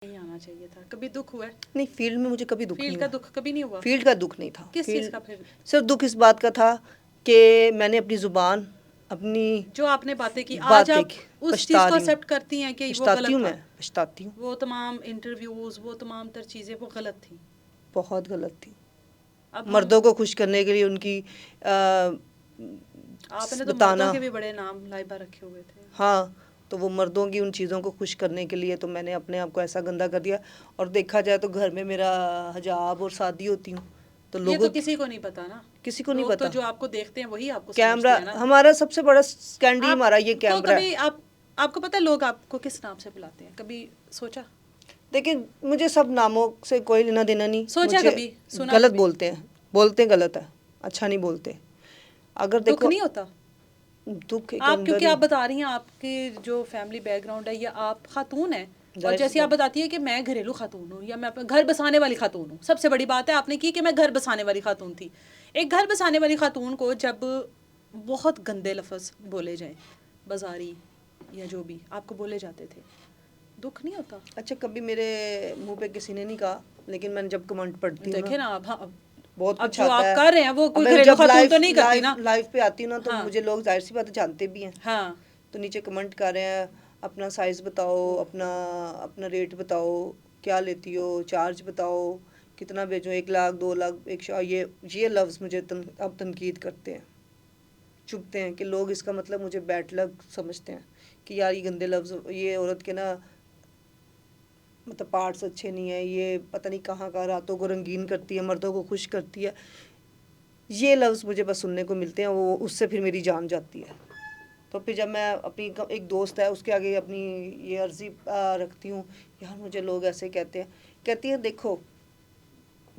नहीं आना चाहिए था। कभी दुख हुआ है? नहीं, फील्ड में मुझे कभी दुख नहीं फील्ड हुआ। का दुख कभी नहीं हुआ? फील्ड का दुख नहीं था। किस चीज़ का फिर? सिर्फ दुख इस बात का था कि मैंने अपनी जुबान, अपनी जो आपने बातें की, आज बातें आप की, उस चीज़ पछता को रही हूँ, एक्सेप्ट करती हैं कि वो पछताती गलत हूँ, था? मैं पछताती हूँ। वो तमाम इंटरव्यूज़, वो तमाम तर चीज़ें वो गलत थी? बहुत गलत थी। अब मर्दों को खुश करने के लिए उनकी आपने तो बताना, मर्दों के भी बड़े नाम लाइबा रखे हुए थे। हाँ, तो वो मर्दों की उन चीज़ों को खुश करने के लिए तो मैंने अपने आप को ऐसा गंदा कर दिया। और देखा जाए तो घर में मेरा हिजाब और शादी होती हूँ तो ये लोगों तो किसी को नहीं पता ना। किसी को नहीं लोग तो पता। जो आपको देखते हैं वही आपको समझते कैमरा, हैं ना। हमारा सबसे बड़ा स्कैंड ही हमारा ये आपको कैमरा है। कभी आपको पता है लोग आपको किस नाम से बुलाते हैं? कभी सोचा? देखिए, मुझे सब नामों से कोई लेना देना नहीं। सोचा मुझे कभी? सुना गलत कभी? बोलते हैं गलत है, अच्छा नहीं बोलते। अगर दुख देखो, नहीं होता? दुख एक आप अंदर क्योंकि ही, आप बता रही हैं आपके जो फैमिली बैकग्राउंड है, या आप खातून हैं, और जाहिर सी जैसे आप बात। बताती है कि मैं घरेलू खातून हूँ या मैं अपना घर बसाने वाली खातून हूँ, सबसे बड़ी बात है आपने की कि मैं घर बसाने वाली खातून थी। एक घर बसाने वाली खातून को जब बहुत गंदे लफ्ज़ बोले जाए, बाजारी या जो भी आपको बोले जाते थे, दुख नहीं होता? अच्छा, कभी मेरे मुंह पे किसी ने नहीं कहा, लेकिन मैंने जब कमेंट पढ़ती हूँ ना, देखे ना अब, हाँ, बहुत अब कुछ जो आता आप है। कर रहे हैं वो अब कोई मैं घरेलू जब खातून लाइव तो नहीं करती लाइव ना। लाइव पे आती हूँ ना, तो हाँ मुझे लोग जाहिर सी बात जानते भी हैं। हाँ। तो नीचे कमेंट कर रहे हैं, अपना साइज़ बताओ, अपना अपना रेट बताओ, क्या लेती हो, चार्ज बताओ, कितना भेजो, 1 लाख 2 लाख, ये लफ्ज़ मुझे अब तनकीद करते हैं, चुभते हैं कि लोग इसका मतलब मुझे बैड लक समझते हैं कि यार ये गंदे लफ्ज़, ये औरत के ना मतलब पार्ट्स अच्छे नहीं है, ये पता नहीं कहाँ का रातों को रंगीन करती है, मर्दों को खुश करती है। ये लफ्ज़ मुझे बस सुनने को मिलते हैं, वो उससे फिर मेरी जान जाती है। तो फिर जब मैं अपनी एक दोस्त है उसके आगे अपनी ये अर्ज़ी रखती हूँ, यार मुझे लोग ऐसे कहते हैं, कहती है देखो,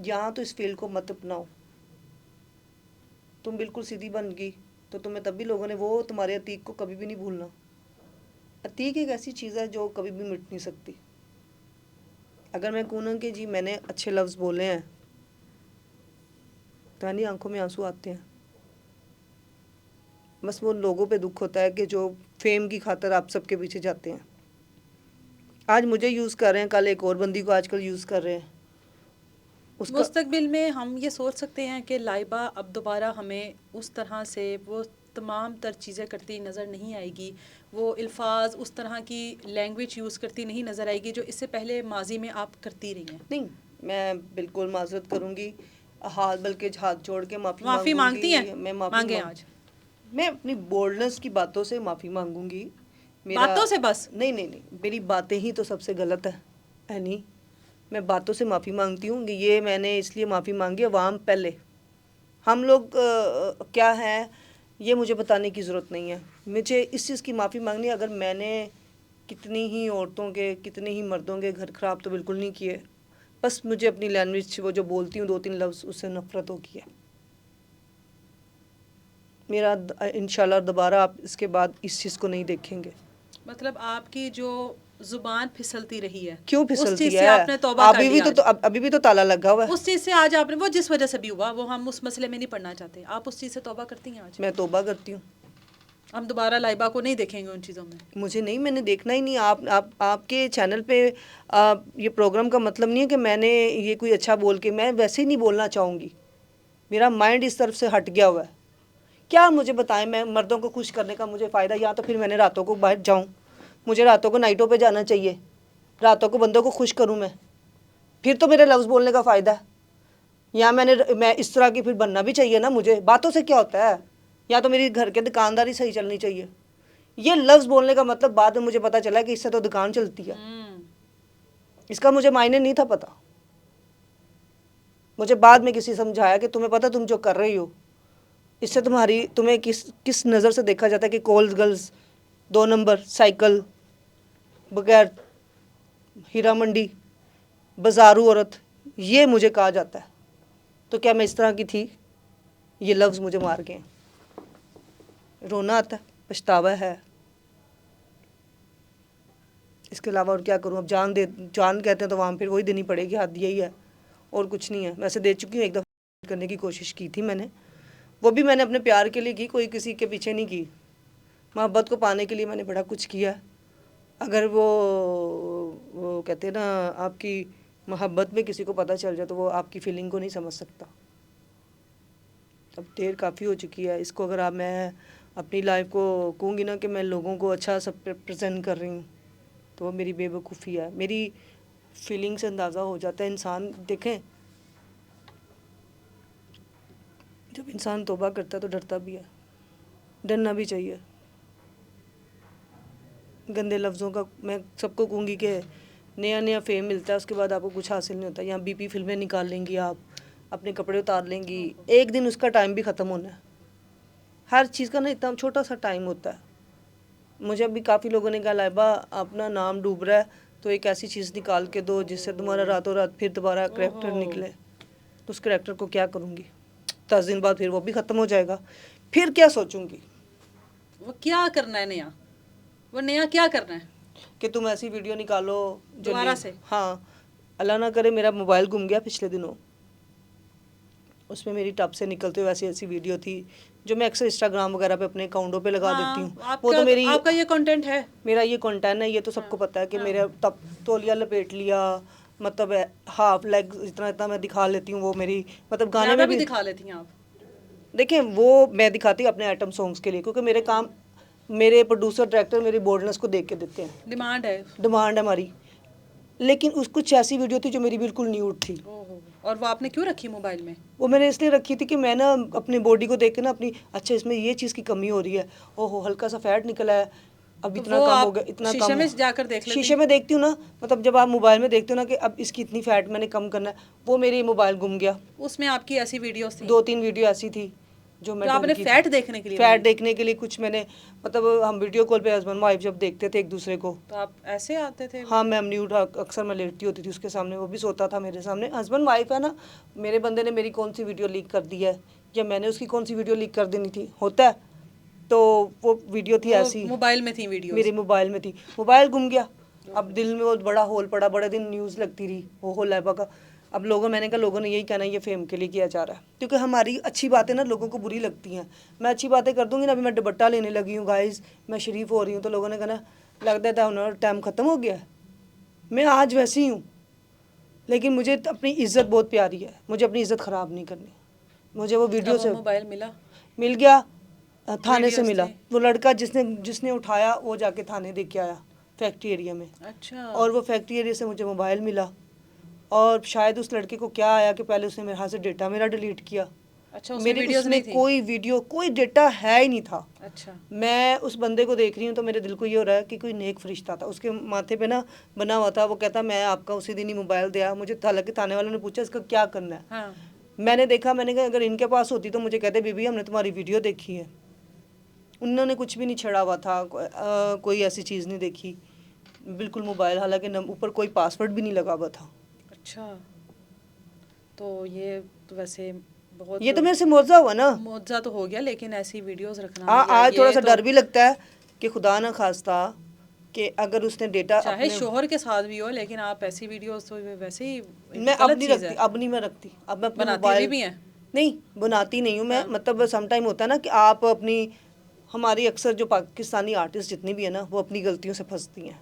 यहाँ तो इस फील्ड को मत अपनाओ, तुम बिल्कुल सीधी बन गई तो तुम्हें तब भी लोगों ने वो तुम्हारे अतीक को कभी भी नहीं भूलना। अतीक एक ऐसी चीज़ है जो कभी भी मिट नहीं सकती। अगर मैं कहूँ ना कि जी मैंने अच्छे लफ्ज़ बोले हैं, तो यानी आंखों में आंसू आते हैं। बस वो लोगों पे दुख होता है कि जो फेम की खातिर आप सबके पीछे जाते हैं। आज मुझे यूज़ कर रहे हैं, कल एक और बंदी को आजकल यूज़ कर रहे हैं। उसका मुस्तकबिल में हम ये सोच सकते हैं कि लाइबा अब दोबारा हमें उस तरह से वो तमाम तर चीज़ें करती नज़र नहीं आएगी, वो अल्फाज उस तरह की लैंग्वेज यूज़ करती नहीं नज़र आएगी जो इससे पहले माजी में आप करती रही हैं। नहीं, मैं बिल्कुल माजरत करूँगी, हाथ बल्कि हाथ जोड़ के माफ़ी माफ़ी मांगती हैं? मांगूंगी। मैं मांगे आज? मैं अपनी बोल्डनेस की बातों से माफ़ी मांगूंगी। मेरा बातों से बस? नहीं नहीं नहीं, मेरी बातें ही तो सबसे गलत है नहीं। मैं बातों से माफ़ी मांगती हूँ कि ये मैंने इसलिए माफ़ी मांगी, अवाम पहले, हम लोग क्या हैं ये मुझे बताने की ज़रूरत नहीं है। मुझे इस चीज़ की माफ़ी मांगनी है, अगर मैंने कितनी ही औरतों के, कितने ही मर्दों के घर ख़राब तो बिल्कुल नहीं किए, बस मुझे अपनी लैंग्वेज वो जो बोलती हूँ 2-3 लफ्ज़, उससे नफ़रत होती है। मेरा इंशाल्लाह दोबारा आप इसके बाद इस चीज़ को नहीं देखेंगे। मतलब आपकी जो ज़ुबान फिसलती रही है, क्यों उस फिसलती चीज़ से है? आपने तौबा कर अभी ली भी आज। अभी भी तो ताला लगा हुआ है। उस चीज़ से आज आपने, वो जिस वजह से भी हुआ वो हम उस मसले में नहीं पढ़ना चाहते, आप उस चीज़ से तौबा करती हैं आज? मैं तौबा करती हूँ। हम दोबारा लाइबा को नहीं देखेंगे उन चीज़ों में? मुझे नहीं, मैंने देखना ही नहीं। आपके चैनल पे ये प्रोग्राम का मतलब नहीं है कि मैंने ये कोई अच्छा बोल के, मैं वैसे ही नहीं बोलना चाहूँगी। मेरा माइंड इस तरफ से हट गया हुआ है। क्या मुझे बताएं, मैं मर्दों को खुश करने का मुझे फ़ायदा, या तो फिर मैंने रातों को बाहर जाऊँ, मुझे रातों को नाइटों पे जाना चाहिए, रातों को बंदों को खुश करूँ मैं, फिर तो मेरे लफ्ज़ बोलने का फ़ायदा है। या मैं इस तरह की फिर बनना भी चाहिए ना मुझे। बातों से क्या होता है? या तो मेरी घर के दुकानदारी सही चलनी चाहिए। ये लफ्ज़ बोलने का मतलब बाद में मुझे पता चला कि इससे तो दुकान चलती है। इसका मुझे मायने नहीं था पता। मुझे बाद में किसी समझाया कि तुम्हें पता तुम जो कर रही हो, इससे तुम्हें किस नज़र से देखा जाता है कि कॉल्स गर्ल्स, 2 नंबर, साइकिल, बगैर हीरा मंडी, बाजारू औरत, ये मुझे कहा जाता है। तो क्या मैं इस तरह की थी? ये लफ्ज़ मुझे मार गए। रोना आता है, पछतावा है, इसके अलावा और क्या करूँ? अब जान कहते हैं तो वहाँ फिर वही देनी पड़ेगी, हाथ यही है और कुछ नहीं है। वैसे दे चुकी हूँ, एक दफ़ा करने की कोशिश की थी मैंने, वो भी मैंने अपने प्यार के लिए की, कोई किसी के पीछे नहीं की। मोहब्बत को पाने के लिए मैंने बड़ा कुछ किया। अगर वो वो कहते हैं ना, आपकी मोहब्बत में किसी को पता चल जाए तो वो आपकी फीलिंग को नहीं समझ सकता। अब देर काफ़ी हो चुकी है, इसको अगर आप मैं अपनी लाइफ को कहूँगी ना कि मैं लोगों को अच्छा सब प्रेजेंट कर रही हूँ, तो वो मेरी बेवकूफ़ी है। मेरी फीलिंग से अंदाज़ा हो जाता है इंसान। देखें, जब इंसान तौबा करता है तो डरता भी है, डरना भी चाहिए। गंदे लफ्ज़ों का मैं सबको कहूँगी कि नया नया फेम मिलता है, उसके बाद आपको कुछ हासिल नहीं होता। यहाँ बीपी फिल्में निकाल लेंगी आप, अपने कपड़े उतार लेंगी, एक दिन उसका टाइम भी ख़त्म होना है। हर चीज़ का ना इतना छोटा सा टाइम होता है। मुझे अभी काफ़ी लोगों ने कहा, लाइबा अपना नाम डूब रहा है तो एक ऐसी चीज़ निकाल के दो जिससे तुम्हारा रातों रात फिर दोबारा करैक्टर निकले। तो उस करैक्टर को क्या करूँगी? 10 दिन बाद फिर वो भी ख़त्म हो जाएगा, फिर क्या सोचूंगी? वो क्या करना है नया, वो नया क्या करना है? कि तुम ऐसी वीडियो निकालो जो दोबारा से? हाँ, अल्लाह ना करे मेरा मोबाइल गुम गया पिछले दिनों, उसमें मेरी टब से निकलते हुए ऐसी ऐसी वीडियो थी जो मैं अक्सर इंस्टाग्राम वगैरह पे अपने अकाउंटों पे लगा देती हूँ। वो तो मेरी, आपका ये कंटेंट है, मेरा ये कंटेंट है, ये तो सबको पता है कि मेरा तब तौलिया लपेट लिया, मतलब हाफ लेग इतना इतना मैं दिखा लेती हूँ। वो मेरी मतलब गाने ज़्यादा में भी भी दिखा लेती हैं आप। देखें, वो मैं दिखाती हूँ अपने आइटम सॉन्ग्स के लिए, क्योंकि मेरे काम मेरे प्रोड्यूसर डायरेक्टर मेरी बोल्डनेस को देख के देते हैं। डिमांड है। डिमांड है हमारी। लेकिन उस कुछ ऐसी वीडियो थी जो मेरी बिल्कुल न्यूड थी। ओहो, और वो आपने क्यों रखी मोबाइल में? वो मैंने इसलिए रखी थी कि मैं ना अपनी बॉडी को देख के ना अपनी, अच्छा इसमें ये चीज़ की कमी हो रही है, ओहो हल्का सा फैट निकला है, अब तो इतना वो कम हो आप गया, इतना शीशे कम में जाकर देख लेती? शीशे में देखती हूँ ना, मतलब जब आप मोबाइल में देखते हो ना कि अब इसकी इतनी फैट मैंने कम करना है, वो मेरी मोबाइल गुम गया। उसमें आपकी ऐसी वीडियोस थी 2-3 वीडियो ऐसी थी जो मैं जो डर आपने की फैट देखने के लिए फैट बनाई? देखने के लिए कुछ मैंने, मतलब हम वीडियो कॉल पे हस्बैंड वाइफ जब देखते थे एक दूसरे को, तो आप ऐसे आते थे? हाँ मैं न्यूड अक्सर मैं लेटती होती थी उसके सामने, वो भी सोता था मेरे सामने। हस्बैंड वाइफ है ना, मेरे बंदे ने मेरी कौन सी वीडियो लीक कर दी है या मैंने उसकी कौन सी वीडियो लीक कर देनी थी, होता है। तो वो वीडियो थी वो ऐसी, मोबाइल में थी वीडियोस? मेरे मोबाइल में थी, मोबाइल गुम गया। अब दिल में वो बड़ा होल पड़ा, बड़े दिन न्यूज़ लगती रही हो लैबा का। अब मैंने कहा लोगों ने यही कहना है ये फेम के लिए किया जा रहा है, क्योंकि हमारी अच्छी बातें ना लोगों को बुरी लगती हैं। मैं अच्छी बातें कर दूंगी ना, अभी मैं दुपट्टा लेने लगी हूँ गाइस, मैं शरीफ हो रही हूँ, तो लोगों ने कहना लगता था उन्होंने टाइम ख़त्म हो गया है। मैं आज वैसी हूँ, लेकिन मुझे अपनी इज़्ज़त बहुत प्यारी है, मुझे अपनी इज़्ज़त ख़राब नहीं करनी। मुझे वो वीडियो अब से वो मोबाइल मिला? मिल गया, थाने से वीडियोस मिला। थी? वो लड़का जिसने उठाया वो जाके थाने दे के आया फैक्ट्री एरिया में, अच्छा। और वो फैक्ट्री एरिया से मुझे मोबाइल मिला। और शायद उस लड़के को क्या आया कि पहले उसने मेरे हाथ से डेटा मेरा डिलीट किया। अच्छा, उसमें मेरे वीडियोस उसमें नहीं थी? कोई वीडियो कोई डेटा है ही नहीं था। अच्छा। मैं उस बंदे को देख रही हूँ तो मेरे दिल को ये हो रहा है कि कोई नेक फरिश्ता था, उसके माथे पे ना बना हुआ था, वो कहता मैं आपका उसी दिन ही मोबाइल दिया मुझे। हालांकि थाने वालों ने पूछा इसका क्या करना है, हाँ। मैंने देखा, मैंने कहा अगर इनके पास होती तो मुझे कहते बीबी हमने तुम्हारी वीडियो देखी है। उन्होंने कुछ भी नहीं छेड़ा हुआ था, कोई ऐसी चीज़ नहीं देखी, बिल्कुल मोबाइल, हालांकि ऊपर कोई पासवर्ड भी नहीं लगा हुआ था। अच्छा, तो ये तो वैसे बहुत ये तो मेरे से मुआवजा हुआ ना। मुआवजा तो हो गया, लेकिन ऐसी वीडियोस रखना आज थोड़ा सा तो डर भी लगता है कि खुदा ना खास्ता कि अगर उसने डेटा चाहे अपने, शोहर के साथ भी हो, लेकिन आप ऐसी वीडियोस तो वैसे ही मैं अब गलत नहीं चीज़ रखती, है। अब नहीं मैं रखती, अब मैं अपने बनाती हुई मोबाइल भी हैं? नहीं बनाती नहीं हूँ मैं, हाँ। मतलब सम टाइम होता है ना कि आप अपनी, हमारी अक्सर जो पाकिस्तानी आर्टिस्ट जितनी भी है ना वो अपनी गलतियों से फंसती हैं।